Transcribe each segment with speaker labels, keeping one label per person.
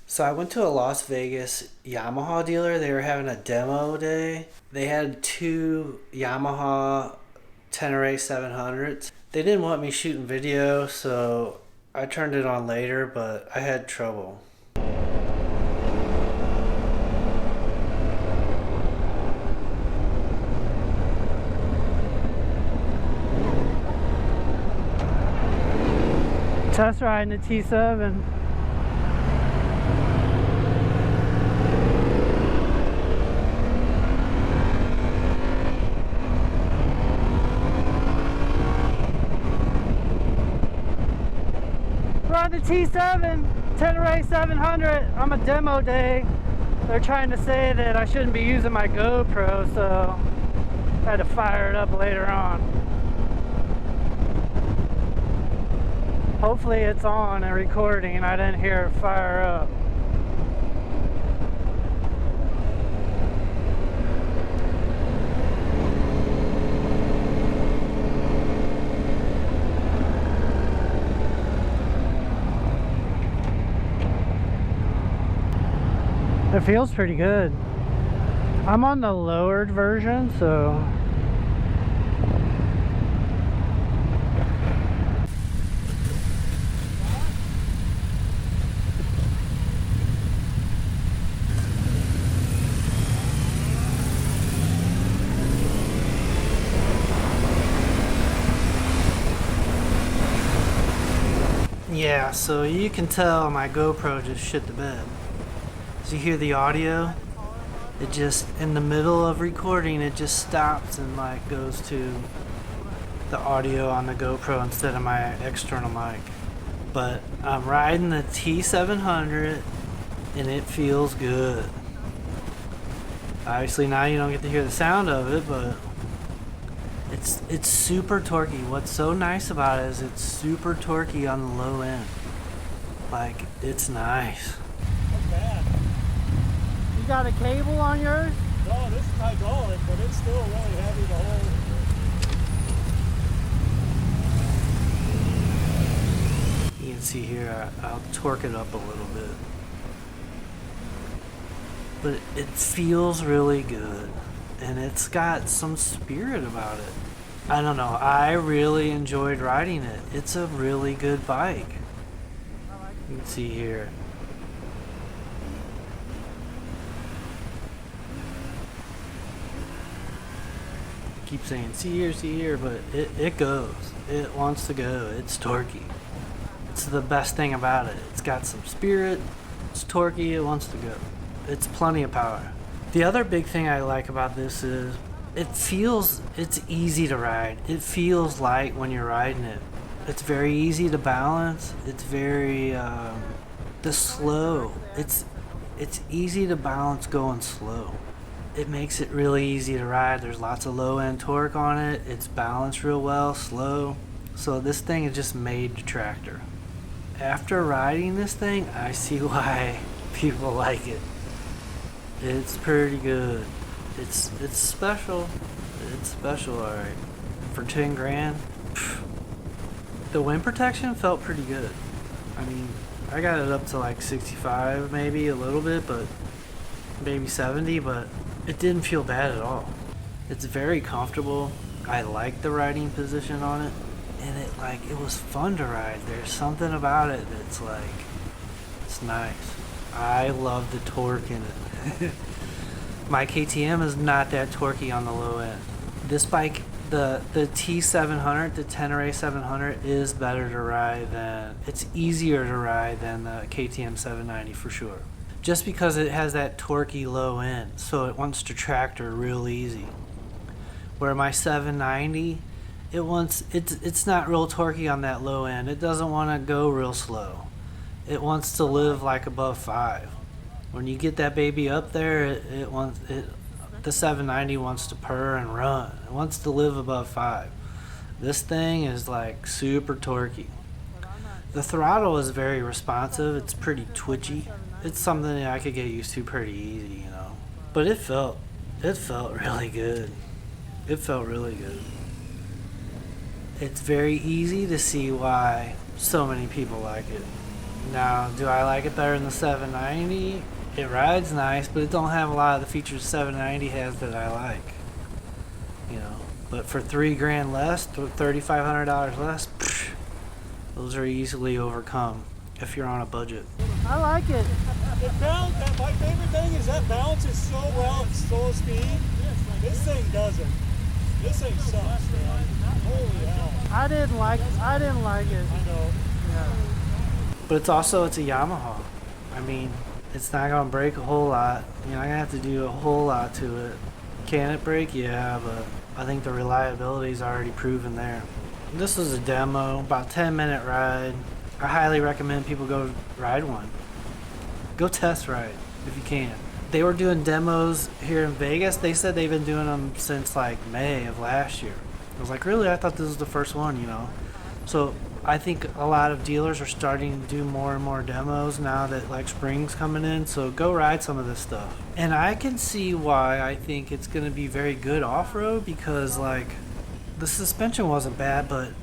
Speaker 1: So I went to a Las Vegas Yamaha dealer. They were having a demo day. They had two Yamaha Tenere 700s. They didn't want me shooting video, so I turned it on later, but I had trouble. Test riding the T7. We're on the T7, Tenere 700. I'm a demo day. They're trying to say that I shouldn't be using my GoPro, so I had to fire it up later on. Hopefully it's on and recording. I didn't hear it fire up. It feels pretty good. I'm on the lowered version, so yeah, so you can tell my GoPro just shit the bed. So you hear the audio, it just, in the middle of recording, it just stops and like goes to the audio on the GoPro instead of my external mic. But I'm riding the T700 and it feels good. Obviously now you don't get to hear the sound of it, but it's super torquey. What's so nice about it is it's super torquey on the low end. Like, it's nice.
Speaker 2: Not bad.
Speaker 1: You got a cable on yours?
Speaker 2: No, this is hydraulic, but it's still really heavy to hold.
Speaker 1: You can see here, I'll torque it up a little bit. But it feels really good. And it's got some spirit about it. I don't know, I really enjoyed riding it. It's a really good bike. You can see here. I keep saying see here, but it goes. It wants to go. It's torquey. It's the best thing about it. It's got some spirit, it's torquey, it wants to go. It's plenty of power. The other big thing I like about this is it's easy to ride. It feels light when you're riding it. It's very easy to balance. It's very slow. It's easy to balance going slow. It makes it really easy to ride. There's lots of low end torque on it. It's balanced real well, slow. So this thing is just made to tractor. After riding this thing, I see why people like it. It's pretty good. It's special. It's special, alright. For 10 grand, the wind protection felt pretty good. I mean, I got it up to like 65 maybe a little bit, but maybe 70, but it didn't feel bad at all. It's very comfortable. I like the riding position on it, and it was fun to ride. There's something about it that's like, it's nice. I love the torque in it. My KTM is not that torquey on the low end. This bike, the T700, the Tenere 700 is better to ride it's easier to ride than the KTM 790 for sure. Just because it has that torquey low end, so it wants to tractor real easy. Where my 790, it's not real torquey on that low end. It doesn't want to go real slow. It wants to live like above 5. When you get that baby up there, the 790 wants to purr and run. It wants to live above 5. This thing is like super torquey. The throttle is very responsive. It's pretty twitchy. It's something that I could get used to pretty easy, you know. But it felt really good. It felt really good. It's very easy to see why so many people like it. Now, do I like it better than the 790? It rides nice, but it don't have a lot of the features 790 has that I like. You know, but for $3,000 less, $3,500 less, those are easily overcome if you're on a budget.
Speaker 2: I like it. My favorite thing is that balances so well at slow speed. This thing doesn't. This thing sucks, man. Holy hell. I didn't like it. I know. Yeah.
Speaker 1: But it's a Yamaha. I mean, it's not gonna break a whole lot. You're not gonna have to do a whole lot to it. Can it break? Yeah, but I think the reliability is already proven there. This is a demo, about 10-minute ride. I highly recommend people go ride one. Go test ride if you can. They were doing demos here in Vegas. They said they've been doing them since like May of last year. I was like, really? I thought this was the first one, you know? So I think a lot of dealers are starting to do more and more demos now that like spring's coming in. So go ride some of this stuff. And I can see why I think it's going to be very good off-road, because like the suspension wasn't bad, but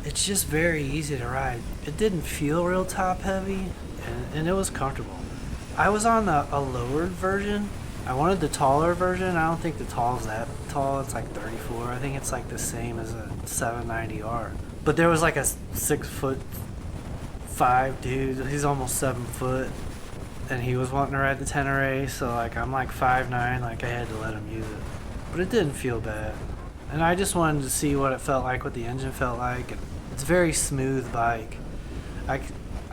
Speaker 1: it's just very easy to ride. It didn't feel real top heavy, and it was comfortable. I was on a lowered version. I wanted the taller version. I don't think the tall is that tall. It's like 34. I think it's like the same as a 790R. But there was like a 6'5" dude. He's almost 7 foot, and he was wanting to ride the Tenere. So like I'm like 5'9". Like I had to let him use it, but it didn't feel bad. And I just wanted to see what it felt like, what the engine felt like. And it's a very smooth bike.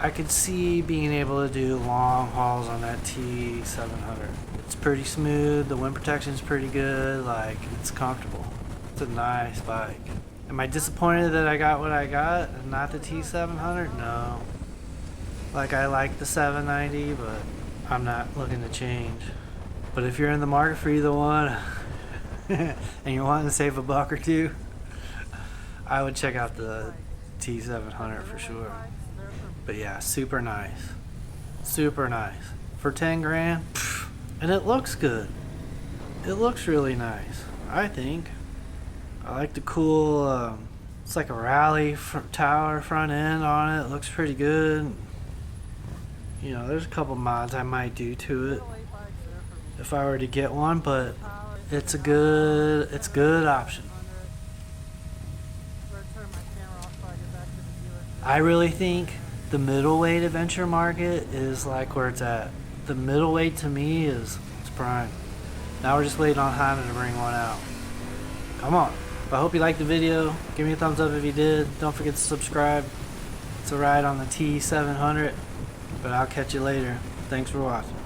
Speaker 1: I could see being able to do long hauls on that T700. It's pretty smooth. The wind protection's pretty good. Like, it's comfortable. It's a nice bike. Am I disappointed that I got what I got and not the T700? No. Like, I like the 790, but I'm not looking to change. But if you're in the market for either one and you're wanting to save a buck or two, I would check out the T700 for sure. But yeah, super nice. Super nice. For 10 grand, and it looks good. It looks really nice, I think. I like the cool, it's like a rally tower front end on it. It looks pretty good. You know, there's a couple mods I might do to it if I were to get one, but it's a good option. I really think the middleweight adventure market is like where it's at. The middleweight to me is prime. Now we're just waiting on Honda to bring one out. Come on. I hope you liked the video. Give me a thumbs up if you did. Don't forget to subscribe. It's a ride on the T700, but I'll catch you later. Thanks for watching.